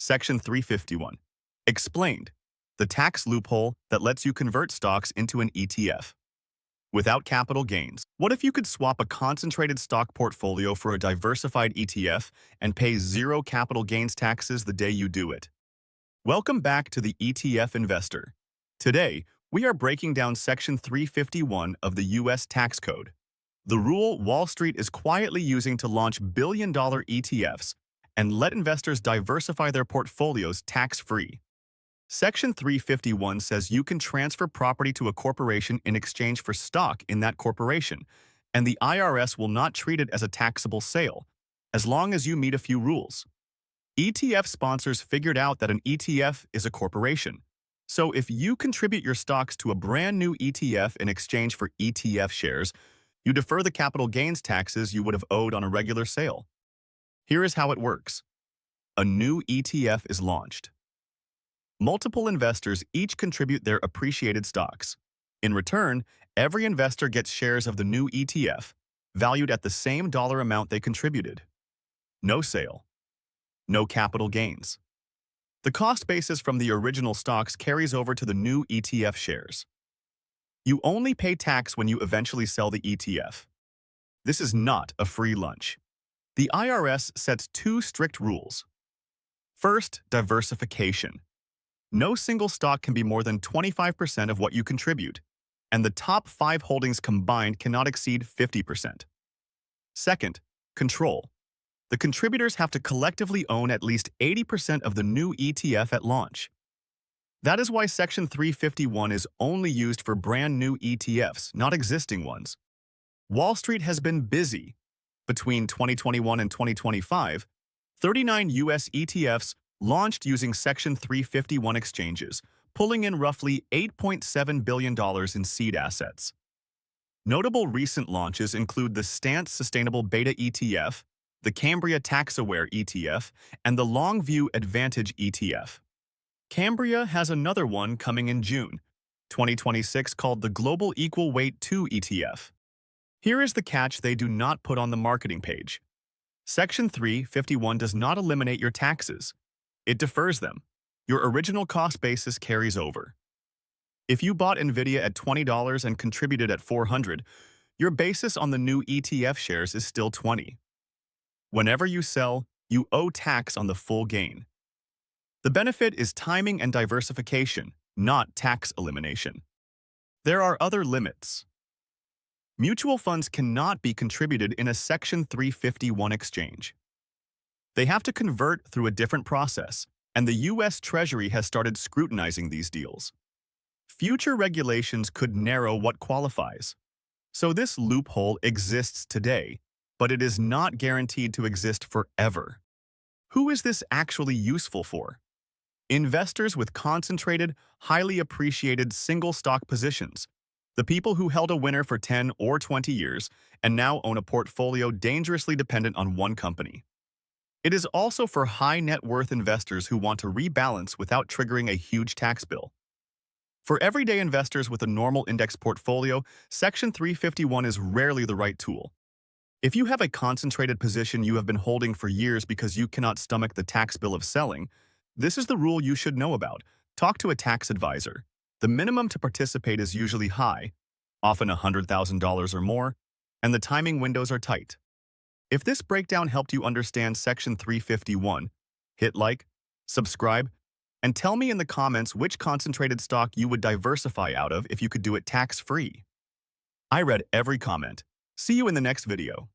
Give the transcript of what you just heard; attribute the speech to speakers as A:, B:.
A: Section 351. Explained. The tax loophole that lets you convert stocks into an ETF. Without capital gains. What if you could swap a concentrated stock portfolio for a diversified ETF and pay zero capital gains taxes the day you do it? Welcome back to the ETF Investor. Today, we are breaking down Section 351 of the U.S. Tax Code, the rule Wall Street is quietly using to launch billion-dollar ETFs and let investors diversify their portfolios tax-free. Section 351 says you can transfer property to a corporation in exchange for stock in that corporation, and the IRS will not treat it as a taxable sale, as long as you meet a few rules. ETF sponsors figured out that an ETF is a corporation. So if you contribute your stocks to a brand new ETF in exchange for ETF shares, you defer the capital gains taxes you would have owed on a regular sale. Here is how it works. A new ETF is launched. Multiple investors each contribute their appreciated stocks. In return, every investor gets shares of the new ETF, valued at the same dollar amount they contributed. No sale. No capital gains. The cost basis from the original stocks carries over to the new ETF shares. You only pay tax when you eventually sell the ETF. This is not a free lunch. The IRS sets two strict rules. First, diversification. No single stock can be more than 25% of what you contribute, and the top 5 holdings combined cannot exceed 50%. Second, control. The contributors have to collectively own at least 80% of the new ETF at launch. That is why Section 351 is only used for brand new ETFs, not existing ones. Wall Street has been busy. Between 2021 and 2025, 39 U.S. ETFs launched using Section 351 exchanges, pulling in roughly $8.7 billion in seed assets. Notable recent launches include the Stance Sustainable Beta ETF, the Cambria Tax-Aware ETF, and the Longview Advantage ETF. Cambria has another one coming in June 2026 called the Global Equal Weight 2 ETF. Here is the catch they do not put on the marketing page. Section 351 does not eliminate your taxes. It defers them. Your original cost basis carries over. If you bought NVIDIA at $20 and contributed at $400, your basis on the new ETF shares is still $20. Whenever you sell, you owe tax on the full gain. The benefit is timing and diversification, not tax elimination. There are other limits. Mutual funds cannot be contributed in a Section 351 exchange. They have to convert through a different process, and the U.S. Treasury has started scrutinizing these deals. Future regulations could narrow what qualifies. So this loophole exists today, but it is not guaranteed to exist forever. Who is this actually useful for? Investors with concentrated, highly appreciated single-stock positions. The people who held a winner for 10 or 20 years and now own a portfolio dangerously dependent on one company. It is also for high-net-worth investors who want to rebalance without triggering a huge tax bill. For everyday investors with a normal index portfolio, Section 351 is rarely the right tool. If you have a concentrated position you have been holding for years because you cannot stomach the tax bill of selling, this is the rule you should know about. Talk to a tax advisor. The minimum to participate is usually high, often $100,000 or more, and the timing windows are tight. If this breakdown helped you understand Section 351, hit like, subscribe, and tell me in the comments which concentrated stock you would diversify out of if you could do it tax-free. I read every comment. See you in the next video.